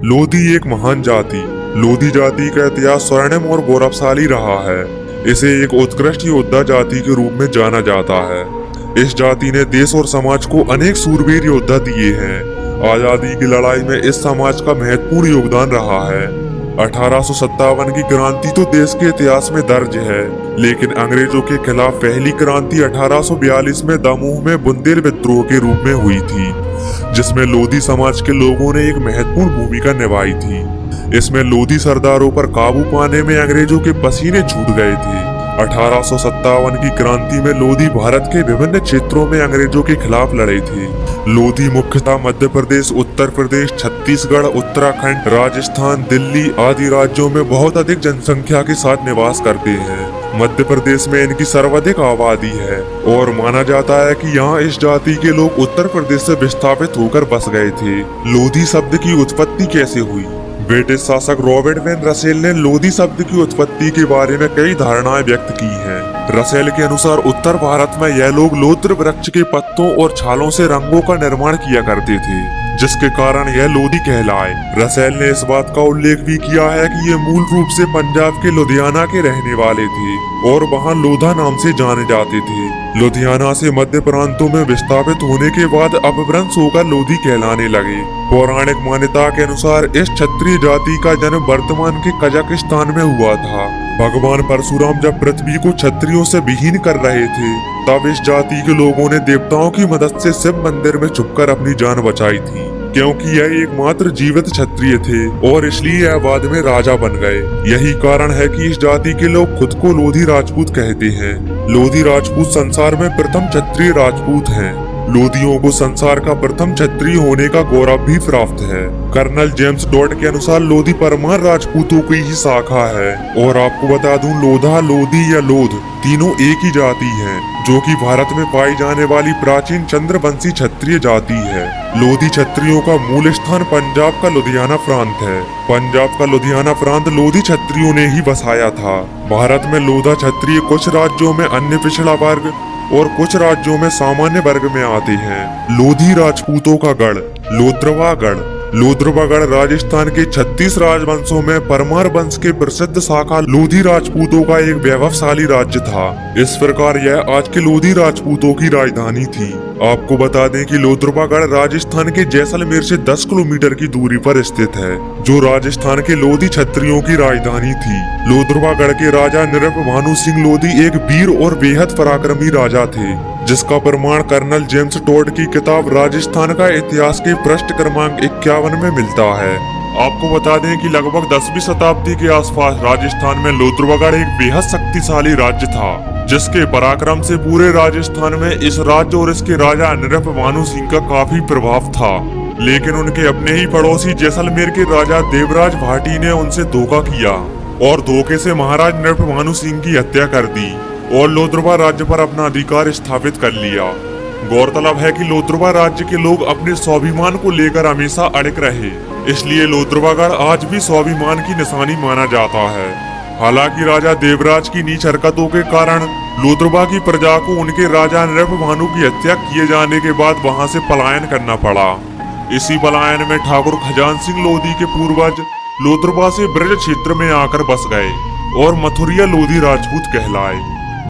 लोधी एक महान जाति। लोधी जाति का इतिहास स्वर्णिम और गौरवशाली रहा है। इसे एक उत्कृष्ट योद्धा जाति के रूप में जाना जाता है। इस जाति ने देश और समाज को अनेक सूरवीर योद्धा दिए हैं। आजादी की लड़ाई में इस समाज का महत्वपूर्ण योगदान रहा है। 1857 की क्रांति तो देश के इतिहास में दर्ज है, लेकिन अंग्रेजों के खिलाफ पहली क्रांति 1842 में दमोह में बुंदेल विद्रोह के रूप में हुई थी, जिसमें लोधी समाज के लोगों ने एक महत्वपूर्ण भूमिका निभाई थी। इसमें लोधी सरदारों पर काबू पाने में अंग्रेजों के पसीने छूट गए थे। 1857 की क्रांति में लोधी भारत के विभिन्न क्षेत्रों में अंग्रेजों के खिलाफ लड़े थे। लोधी मुख्यतः मध्य प्रदेश, उत्तर प्रदेश, छत्तीसगढ़, उत्तराखंड, राजस्थान, दिल्ली आदि राज्यों में बहुत अधिक जनसंख्या के साथ निवास करते हैं। मध्य प्रदेश में इनकी सर्वाधिक आबादी है और माना जाता है कि यहाँ इस जाति के लोग उत्तर प्रदेश से विस्थापित होकर बस गए थे। लोधी शब्द की उत्पत्ति कैसे हुई? ब्रिटिश शासक रॉबर्ट वेन रसेल ने लोधी शब्द की उत्पत्ति के बारे में कई धारणाएं व्यक्त की हैं। रसेल के अनुसार उत्तर भारत में यह लोग लोत्र वृक्ष के पत्तों और छालों से रंगों का निर्माण किया करते थे, जिसके कारण यह लोधी कहलाए। रसेल ने इस बात का उल्लेख भी किया है कि ये मूल रूप से पंजाब के लुधियाना के रहने वाले थे और वहां लोधा नाम से जाने जाते थे। लुधियाना से मध्य प्रांतों में विस्थापित होने के बाद अपभ्रंश होकर लोधी कहलाने लगे। पौराणिक मान्यता के अनुसार इस क्षत्रिय जाति का जन्म वर्तमान के कजाकिस्तान में हुआ था। भगवान परशुराम जब पृथ्वी को क्षत्रियों से विहीन कर रहे थे, तब इस जाति के लोगों ने देवताओं की मदद से शिव मंदिर में छुपकर अपनी जान बचाई थी, क्योंकि यह एकमात्र जीवित क्षत्रिय थे और इसलिए यह बाद में राजा बन गए। यही कारण है कि इस जाति के लोग खुद को लोधी राजपूत कहते हैं। लोधी राजपूत संसार में प्रथम क्षत्रिय राजपूत हैं। लोधियों को संसार का प्रथम क्षत्रिय होने का गौरव भी प्राप्त है। कर्नल जेम्स डॉट के अनुसार लोधी परमार राजपूतों की ही शाखा है। और आपको बता दूं, लोधा, लोधी या लोध तीनों एक ही जाति हैं, जो कि भारत में पाई जाने वाली प्राचीन चंद्रवंशी क्षत्रिय जाति है। लोधी क्षत्रियों का मूल स्थान पंजाब का लुधियाना प्रांत है। पंजाब का लुधियाना प्रांत लोधी क्षत्रियों ने ही बसाया था। भारत में लोधा क्षत्रिय कुछ राज्यों में अन्य पिछड़ा वर्ग और कुछ राज्यों में सामान्य वर्ग में आते हैं। लोधी राजपूतों का गढ़ लोद्रवागढ़। लोद्रवागढ़ राजस्थान के 36 राजवंशों में परमार वंश के प्रसिद्ध शाखा लोधी राजपूतों का एक वैभवशाली राज्य था। इस प्रकार यह आज के लोधी राजपूतों की राजधानी थी। आपको बता दें कि लोद्रवागढ़ राजस्थान के जैसलमेर से 10 किलोमीटर की दूरी पर स्थित है, जो राजस्थान के लोधी क्षत्रियों की राजधानी थी। लोद्रवागढ़ के राजा नृप भानु सिंह लोधी एक वीर और बेहद पराक्रमी राजा थे, जिसका प्रमाण कर्नल जेम्स टॉड की किताब राजस्थान का इतिहास के पृष्ठ क्रमांक 51 में मिलता है। आपको बता दें कि लगभग 10वीं शताब्दी के आसपास राजस्थान में लोद्रवागढ़ एक बेहद शक्तिशाली राज्य था, जिसके पराक्रम से पूरे राजस्थान में इस राज्य और इसके राजा नृप भानु सिंह का काफी प्रभाव था। लेकिन उनके अपने ही पड़ोसी जैसलमेर के राजा देवराज भाटी ने उनसे धोखा किया और धोखे से महाराज नृप भानु सिंह की हत्या कर दी और लोद्रवा राज्य पर अपना अधिकार स्थापित कर लिया। गौरतलब है कि लोद्रवा राज्य के लोग अपने स्वाभिमान को लेकर हमेशा अड़िग रहे, इसलिए लोद्रवागढ़ आज भी स्वाभिमान की निशानी माना जाता है। हालांकि राजा देवराज की नीच हरकतों के कारण लोद्रवा की प्रजा को उनके राजा नृप भानु की हत्या किए जाने के बाद वहां से पलायन करना पड़ा। इसी पलायन में ठाकुर खजान सिंह लोधी के पूर्वज लोद्रवा से ब्रज क्षेत्र में आकर बस गए और मथुरिया लोधी राजपूत कहलाए।